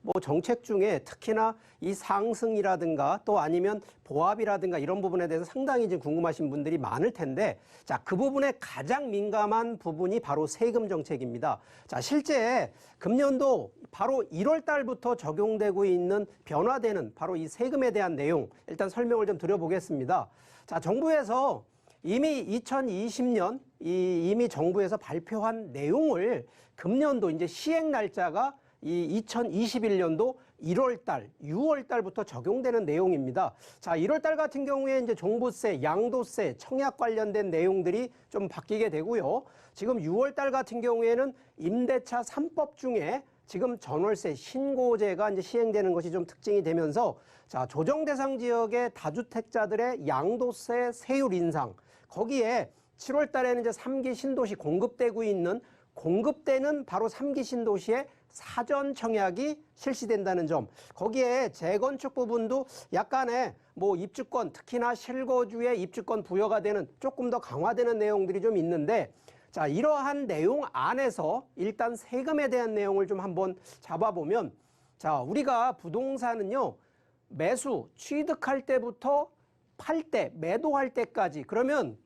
뭐 정책 중에 특히나 이 상승이라든가 또 아니면 보합이라든가 이런 부분에 대해서 상당히 이제 궁금하신 분들이 많을 텐데, 자, 그 부분에 가장 민감한 부분이 바로 세금 정책입니다. 자, 실제 금년도 바로 1월 달부터 적용되고 있는 변화되는 바로 이 세금에 대한 내용 일단 설명을 좀 드려보겠습니다. 자, 정부에서 이미 2020년 이미 정부에서 발표한 내용을 금년도 이제 시행 날짜가 이 2021년도 1월 달, 6월 달부터 적용되는 내용입니다. 자, 1월 달 같은 경우에 이제 종부세, 양도세, 청약 관련된 내용들이 좀 바뀌게 되고요. 지금 6월 달 같은 경우에는 임대차 3법 중에 지금 전월세 신고제가 이제 시행되는 것이 좀 특징이 되면서, 자, 조정 대상 지역의 다주택자들의 양도세 세율 인상, 거기에 7월 달에는 이제 3기 신도시 공급되고 있는 공급되는 바로 3기 신도시의 사전 청약이 실시된다는 점, 거기에 재건축 부분도 약간의 뭐 입주권, 특히나 실거주의 입주권 부여가 되는 조금 더 강화되는 내용들이 좀 있는데, 자, 이러한 내용 안에서 일단 세금에 대한 내용을 좀 한번 잡아보면, 자, 우리가 부동산은요, 매수, 취득할 때부터 팔 때, 매도할 때까지, 그러면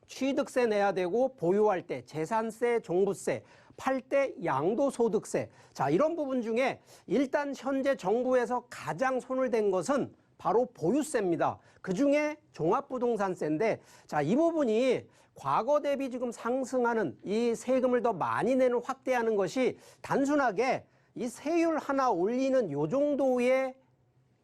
취득세 내야 되고, 보유할 때 재산세, 종부세, 팔 때 양도소득세. 자, 이런 부분 중에 일단 현재 정부에서 가장 손을 댄 것은 바로 보유세입니다. 그중에 종합부동산세인데, 자, 이 부분이 과거 대비 지금 상승하는 이 세금을 더 많이 내는 확대하는 것이 단순하게 이 세율 하나 올리는 요 정도의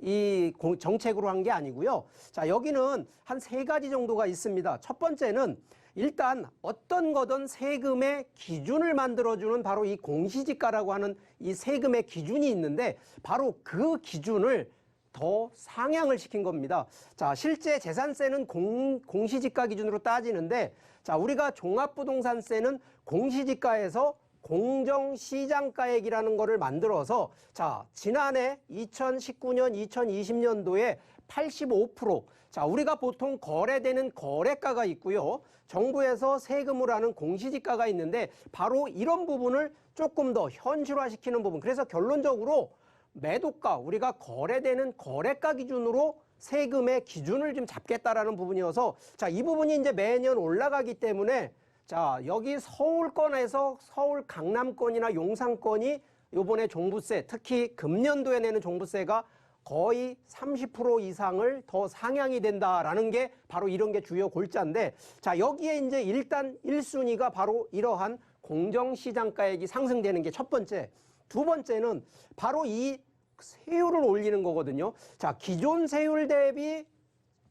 이 정책으로 한 게 아니고요. 자, 여기는 한 3가지 정도가 있습니다. 첫 번째는 일단 어떤 거든 세금의 기준을 만들어주는 바로 이 공시지가라고 하는 이 세금의 기준이 있는데, 바로 그 기준을 더 상향을 시킨 겁니다. 자, 실제 재산세는 공시지가 기준으로 따지는데, 자, 우리가 종합부동산세는 공시지가에서 공정시장가액이라는 거를 만들어서, 자, 지난해 2019년, 2020년도에 85%, 자, 우리가 보통 거래되는 거래가가 있고요. 정부에서 세금으로 하는 공시지가가 있는데, 바로 이런 부분을 조금 더 현실화시키는 부분. 그래서 결론적으로 매도가, 우리가 거래되는 거래가 기준으로 세금의 기준을 좀 잡겠다라는 부분이어서, 자, 이 부분이 이제 매년 올라가기 때문에, 자, 여기 서울권에서 서울 강남권이나 용산권이 요번에 종부세, 특히 금년도에 내는 종부세가 거의 30% 이상을 더 상향이 된다라는 게 바로 이런 게 주요 골자인데, 자, 여기에 이제 일단 1순위가 바로 이러한 공정시장가액이 상승되는 게 첫 번째. 두 번째는 바로 이 세율을 올리는 거거든요. 자, 기존 세율 대비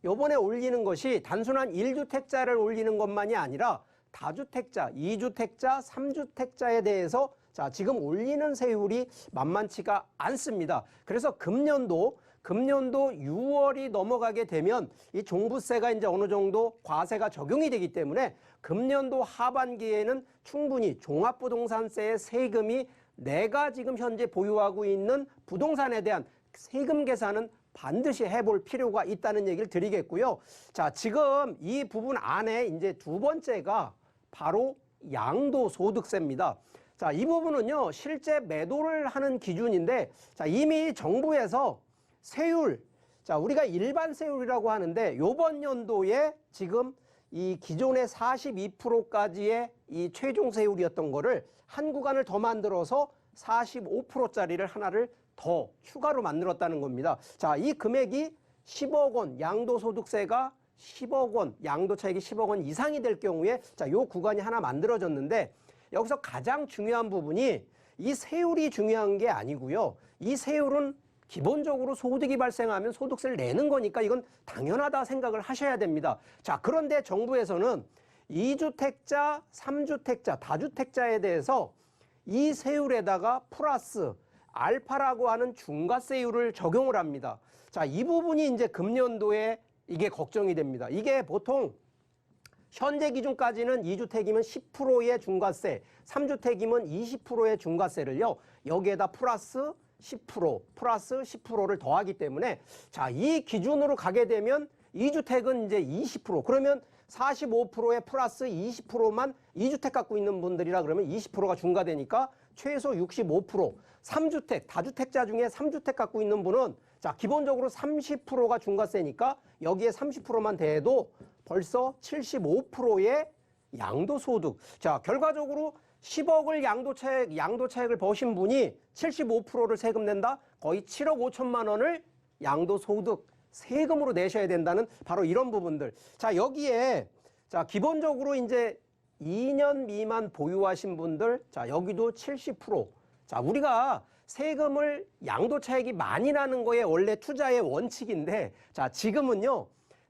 요번에 올리는 것이 단순한 1주택자를 올리는 것만이 아니라 다주택자, 2주택자, 3주택자에 대해서, 자, 지금 올리는 세율이 만만치가 않습니다. 그래서 금년도 6월이 넘어가게 되면 이 종부세가 이제 어느 정도 과세가 적용이 되기 때문에 금년도 하반기에는 충분히 종합부동산세의 세금이 내가 지금 현재 보유하고 있는 부동산에 대한 세금 계산은 반드시 해볼 필요가 있다는 얘기를 드리겠고요. 자, 지금 이 부분 안에 이제 두 번째가 바로 양도소득세입니다. 자, 이 부분은요, 실제 매도를 하는 기준인데, 자, 이미 정부에서 세율, 자, 우리가 일반 세율이라고 하는데, 요번 연도에 지금 이 기존의 42%까지의 이 최종 세율이었던 거를 한 구간을 더 만들어서 45%짜리를 하나를 더 추가로 만들었다는 겁니다. 자, 이 금액이 10억 원, 양도소득세가 10억 원, 양도 차익이 10억 원 이상이 될 경우에, 자, 요 구간이 하나 만들어졌는데, 여기서 가장 중요한 부분이 이 세율이 중요한 게 아니고요. 이 세율은 기본적으로 소득이 발생하면 소득세를 내는 거니까 이건 당연하다 생각을 하셔야 됩니다. 자, 그런데 정부에서는 2주택자, 3주택자, 다주택자에 대해서 이 세율에다가 플러스 알파라고 하는 중과세율을 적용을 합니다. 자, 이 부분이 이제 금년도에 이게 걱정이 됩니다. 이게 보통 현재 기준까지는 2주택이면 10%의 중과세, 3주택이면 20%의 중과세를요, 여기에다 플러스 10%, 플러스 10%를 더하기 때문에, 자, 이 기준으로 가게 되면 2주택은 이제 20%, 그러면 45%에 플러스 20%만 2주택 갖고 있는 분들이라 그러면 20%가 중과되니까 최소 65%. 3주택, 다주택자 중에 3주택 갖고 있는 분은 자, 기본적으로 30%가 중과세니까 여기에 30%만 더해도 벌써 75%의 양도소득. 자, 결과적으로 10억을 양도차익을 버신 분이 75%를 세금 낸다? 거의 7억 5천만 원을 양도소득 세금으로 내셔야 된다는 바로 이런 부분들. 자, 여기에 자, 기본적으로 이제 2년 미만 보유하신 분들, 자, 여기도 70%. 자, 우리가 세금을 양도차익이 많이 나는 거에 원래 투자의 원칙인데, 자, 지금은요,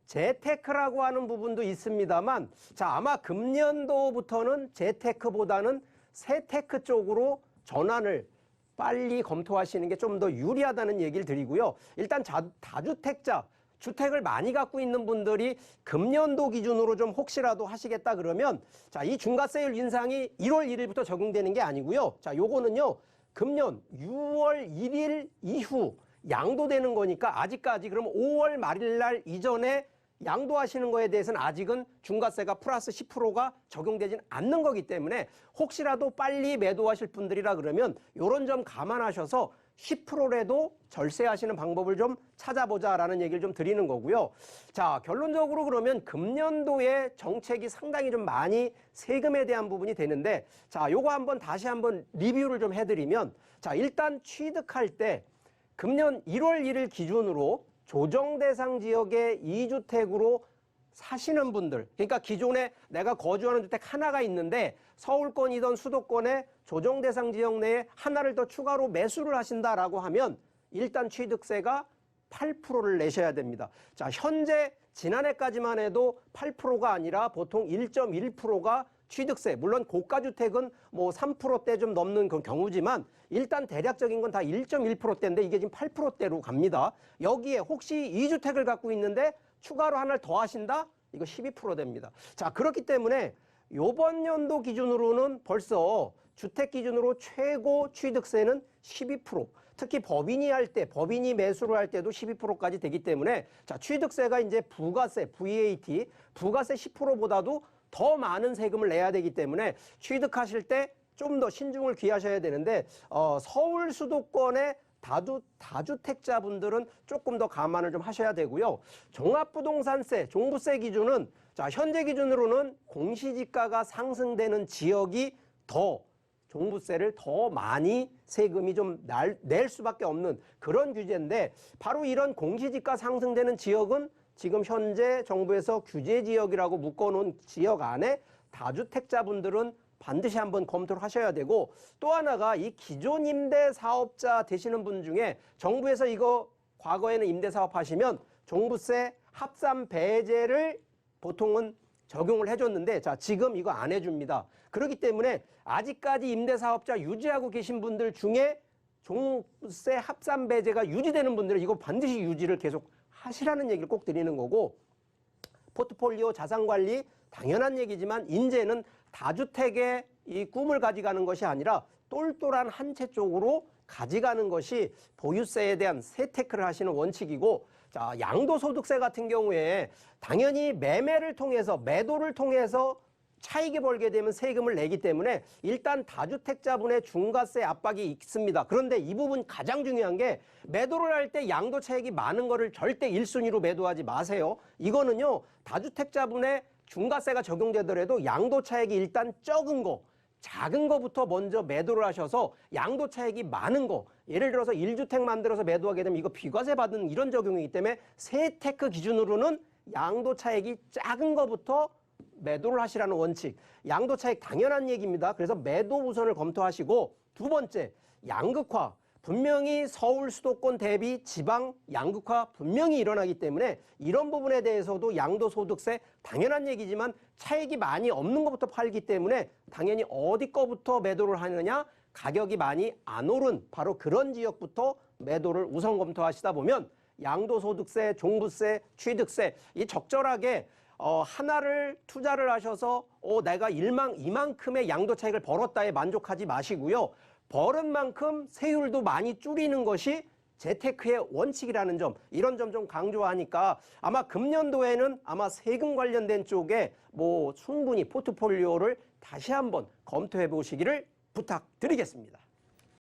재테크라고 하는 부분도 있습니다만, 자, 아마 금년도부터는 재테크보다는 세테크 쪽으로 전환을 빨리 검토하시는 게 좀 더 유리하다는 얘기를 드리고요. 일단 다주택자, 주택을 많이 갖고 있는 분들이 금년도 기준으로 좀 혹시라도 하시겠다 그러면 자, 이 중과세율 인상이 1월 1일부터 적용되는 게 아니고요. 자, 요거는요. 금년 6월 1일 이후 양도되는 거니까 아직까지 그럼 5월 말일 날 이전에 양도하시는 거에 대해서는 아직은 중과세가 플러스 10%가 적용되진 않는 거기 때문에 혹시라도 빨리 매도하실 분들이라 그러면 이런 점 감안하셔서 10%라도 절세하시는 방법을 좀 찾아보자라는 얘기를 좀 드리는 거고요. 자, 결론적으로 그러면 금년도에 정책이 상당히 좀 많이 세금에 대한 부분이 되는데 자, 요거 한번 다시 한번 리뷰를 좀 해드리면 자, 일단 취득할 때 금년 1월 1일 기준으로 조정 대상 지역의 2주택으로 사시는 분들, 그러니까 기존에 내가 거주하는 주택 하나가 있는데 서울권이든 수도권에 조정 대상 지역 내에 하나를 더 추가로 매수를 하신다라고 하면 일단 취득세가 8%를 내셔야 됩니다. 자, 현재 지난해까지만 해도 8%가 아니라 보통 1.1%가 취득세, 물론 고가주택은 뭐 3%대 좀 넘는 그 경우지만 일단 대략적인 건 다 1.1%대인데 이게 지금 8%대로 갑니다. 여기에 혹시 2주택을 갖고 있는데 추가로 하나를 더 하신다? 이거 12% 됩니다. 자, 그렇기 때문에 요번 연도 기준으로는 벌써 주택 기준으로 최고 취득세는 12%. 특히 법인이 매수를 할 때도 12%까지 되기 때문에 자, 취득세가 이제 부가세, VAT, 부가세 10%보다도 더 많은 세금을 내야 되기 때문에 취득하실 때 좀 더 신중을 기하셔야 되는데 서울 수도권의 다주택자분들은 조금 더 감안을 좀 하셔야 되고요. 종합부동산세, 종부세 기준은 자, 현재 기준으로는 공시지가가 상승되는 지역이 더 종부세를 더 많이 세금이 좀 낼 수밖에 없는 그런 규제인데 바로 이런 공시지가 상승되는 지역은 지금 현재 정부에서 규제지역이라고 묶어놓은 지역 안에 다주택자분들은 반드시 한번 검토를 하셔야 되고 또 하나가 이 기존 임대사업자 되시는 분 중에 정부에서 이거 과거에는 임대사업 하시면 종부세 합산 배제를 보통은 적용을 해줬는데 자, 지금 이거 안 해줍니다. 그렇기 때문에 아직까지 임대사업자 유지하고 계신 분들 중에 종부세 합산 배제가 유지되는 분들은 이거 반드시 유지를 계속 하시라는 얘기를 꼭 드리는 거고 포트폴리오 자산관리 당연한 얘기지만 이제는 다주택의 이 꿈을 가져가는 것이 아니라 똘똘한 한 채 쪽으로 가져가는 것이 보유세에 대한 세테크를 하시는 원칙이고 자, 양도소득세 같은 경우에 당연히 매도를 통해서 차익이 벌게 되면 세금을 내기 때문에 일단 다주택자분의 중과세 압박이 있습니다. 그런데 이 부분 가장 중요한 게 매도를 할 때 양도 차익이 많은 거를 절대 1순위로 매도하지 마세요. 이거는요, 다주택자분의 중과세가 적용되더라도 양도 차익이 일단 적은 거, 작은 거부터 먼저 매도를 하셔서 양도 차익이 많은 거, 예를 들어서 1주택 만들어서 매도하게 되면 이거 비과세 받는 이런 적용이기 때문에 세테크 기준으로는 양도 차익이 작은 거부터 매도를 하시라는 원칙. 양도 차익 당연한 얘기입니다. 그래서 매도 우선을 검토하시고 두 번째, 양극화. 분명히 서울 수도권 대비 지방 양극화 분명히 일어나기 때문에 이런 부분에 대해서도 양도소득세 당연한 얘기지만 차익이 많이 없는 것부터 팔기 때문에 당연히 어디 거부터 매도를 하느냐, 가격이 많이 안 오른 바로 그런 지역부터 매도를 우선 검토하시다 보면 양도소득세, 종부세, 취득세 이 적절하게 하나를 투자를 하셔서 내가 이만큼의 양도 차익을 벌었다에 만족하지 마시고요. 벌은 만큼 세율도 많이 줄이는 것이 재테크의 원칙이라는 점, 이런 점 좀 강조하니까 아마 금년도에는 아마 세금 관련된 쪽에 충분히 포트폴리오를 다시 한번 검토해 보시기를 부탁드리겠습니다.